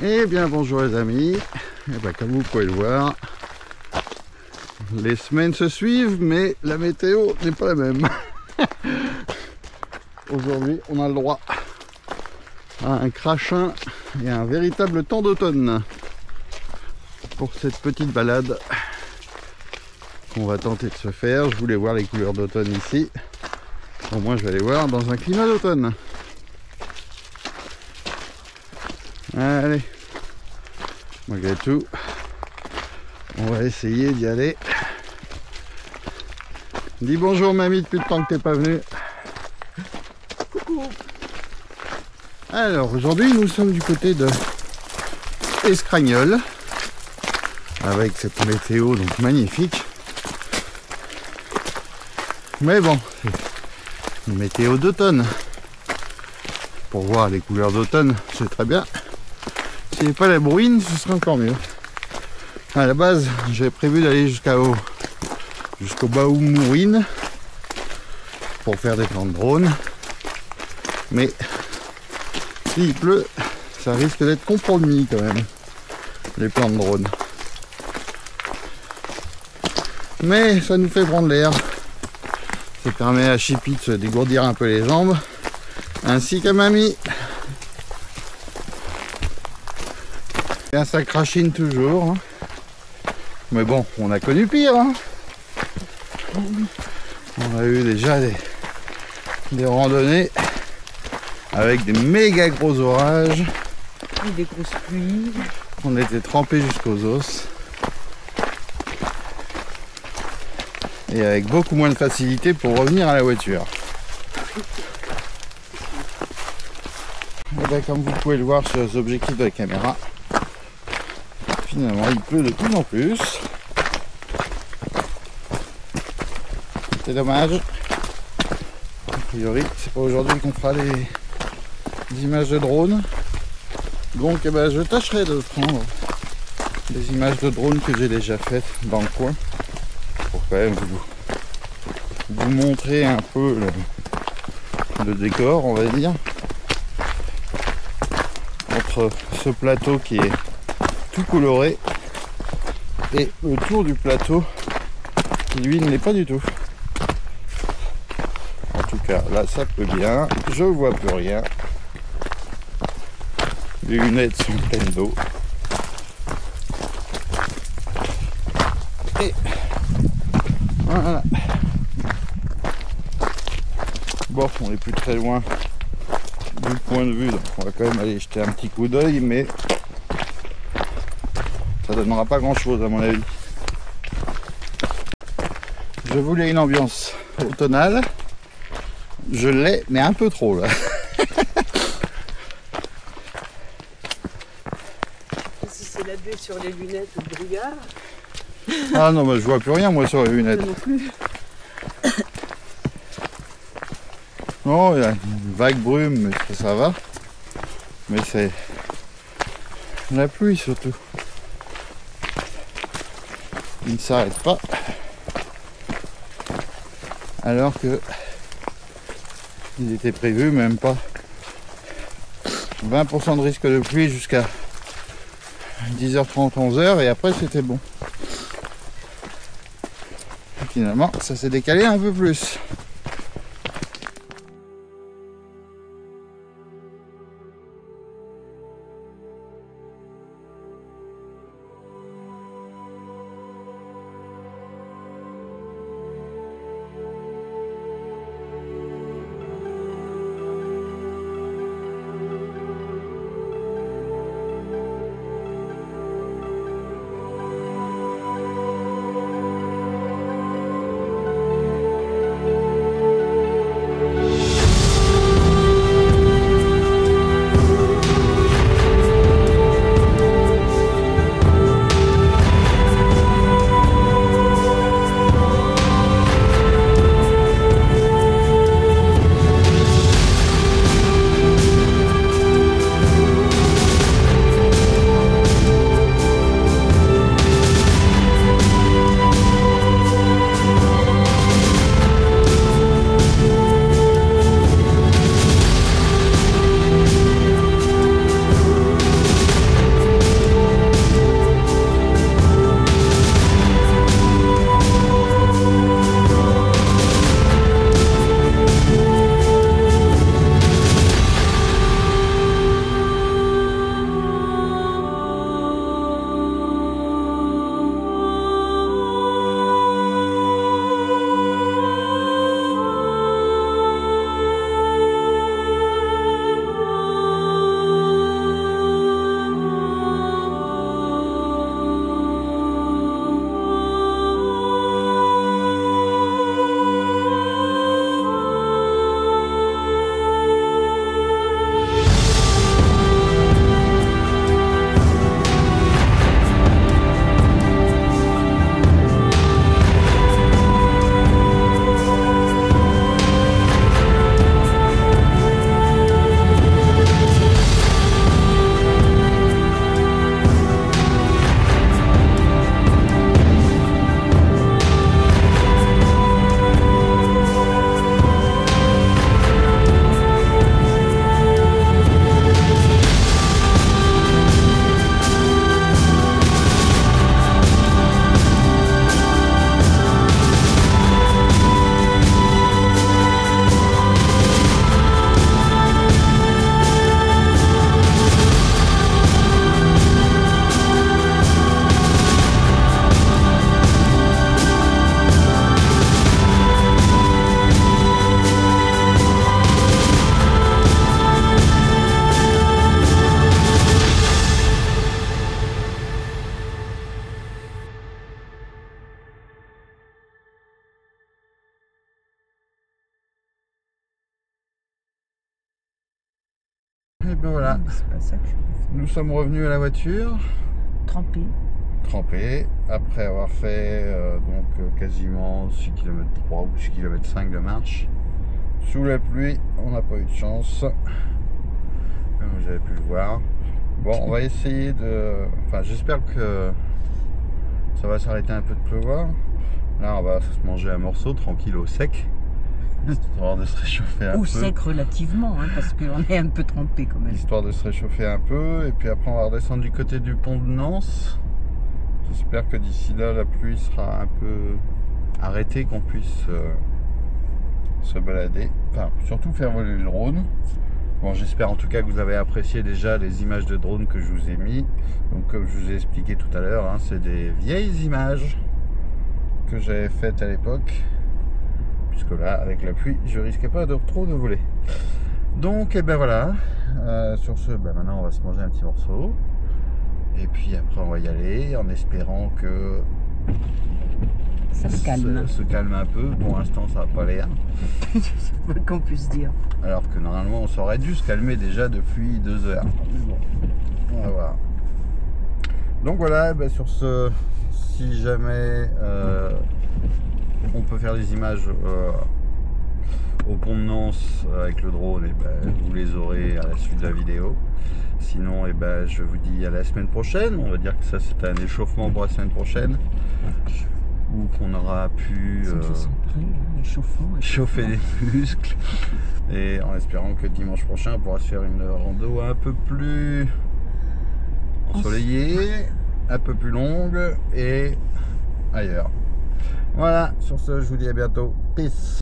Eh bien bonjour les amis, et bien, comme vous pouvez le voir, les semaines se suivent mais la météo n'est pas la même. Aujourd'hui on a le droit à un crachin et à un véritable temps d'automne pour cette petite balade qu'on va tenter de se faire. Je voulais voir les couleurs d'automne ici, au moins je vais aller voir dans un climat d'automne. Allez, malgré tout, on va essayer d'y aller. Dis bonjour mamie depuis le temps que t'es pas venu. Coucou. Alors aujourd'hui nous sommes du côté de Escragnole avec cette météo donc magnifique. Mais bon, c'est une météo d'automne. Pour voir les couleurs d'automne, c'est très bien. S'il n'y avait pas la bruine, ce serait encore mieux. À la base, j'avais prévu d'aller jusqu'au Baoumouine pour faire des plans de drone. Mais s'il pleut, ça risque d'être compromis quand même, les plans de drone. Mais ça nous fait prendre l'air. Ça permet à Chippy de se dégourdir un peu les jambes, ainsi qu'à mamie. Bien, ça crachine toujours, hein. Mais bon, on a connu pire, hein. On a eu déjà des randonnées avec des méga gros orages. Et des grosses pluies. On était trempés jusqu'aux os. Et avec beaucoup moins de facilité pour revenir à la voiture. Et bien, comme vous pouvez le voir sur les objectifs de la caméra, finalement il pleut de plus en plus. C'est dommage. A priori c'est pas aujourd'hui qu'on fera des images de drone. Donc eh ben, je tâcherai de prendre des images de drone que j'ai déjà faites dans le coin. Pour quand même vous montrer un peu le décor, on va dire. Entre ce plateau qui est tout coloré et le tour du plateau qui lui ne l'est pas du tout. En tout cas là ça peut bien, je vois plus rien, les lunettes sont pleines d'eau et voilà. Bon, on n'est plus très loin du point de vue, donc on va quand même aller jeter un petit coup d'œil, mais ça donnera pas grand chose à mon avis. Je voulais une ambiance automnale, je l'ai, mais un peu trop là. Si c'est la baie sur les lunettes ou le brouillard. Ah non, mais je vois plus rien moi sur les lunettes. Non plus. Non, il y a une vague brume, mais ça va. Mais c'est la pluie surtout. Il ne s'arrête pas. Alors que il était prévu même pas 20% de risque de pluie jusqu'à 10h30, 11h et après c'était bon. Et finalement, ça s'est décalé un peu plus. ben voilà, C'est pas ça que je veux nous sommes revenus à la voiture, tremper. trempés, après avoir fait quasiment 6 km 3 ou 6 km 5 de marche. Sous la pluie, on n'a pas eu de chance, comme vous avez pu le voir. Bon, on va essayer de... Enfin, j'espère que ça va s'arrêter un peu de pleuvoir. Là, on va se manger un morceau tranquille au sec, histoire de se réchauffer un peu. Ou sec relativement, hein, parce qu'on est un peu trempé quand même. Histoire de se réchauffer un peu, et puis après on va redescendre du côté du pont de Nance. J'espère que d'ici là la pluie sera un peu arrêtée, qu'on puisse se balader, enfin surtout faire voler le drone. Bon, j'espère en tout cas que vous avez apprécié déjà les images de drone que je vous ai mis. Donc comme je vous ai expliqué tout à l'heure, hein, c'est des vieilles images que j'avais faites à l'époque, puisque là avec la pluie je risquais pas de trop de voler. Donc et ben voilà, sur ce, maintenant on va se manger un petit morceau, et puis après on va y aller en espérant que Ça se calme. se calme un peu. Pour l'instant ça n'a pas l'air, C'est pas qu'on puisse dire. alors que normalement on s'aurait dû se calmer déjà depuis 2 heures. Bon, on va voir. Donc voilà, sur ce, si jamais on peut faire des images au pont de Nance avec le drone, vous les aurez à la suite de la vidéo. Sinon, je vous dis à la semaine prochaine. On va dire que ça c'est un échauffement pour la semaine prochaine, où qu'on aura pu chauffer les muscles, et en espérant que dimanche prochain on pourra se faire une rando un peu plus ensoleillée, un peu plus longue et ailleurs. Voilà, sur ce je vous dis à bientôt, peace.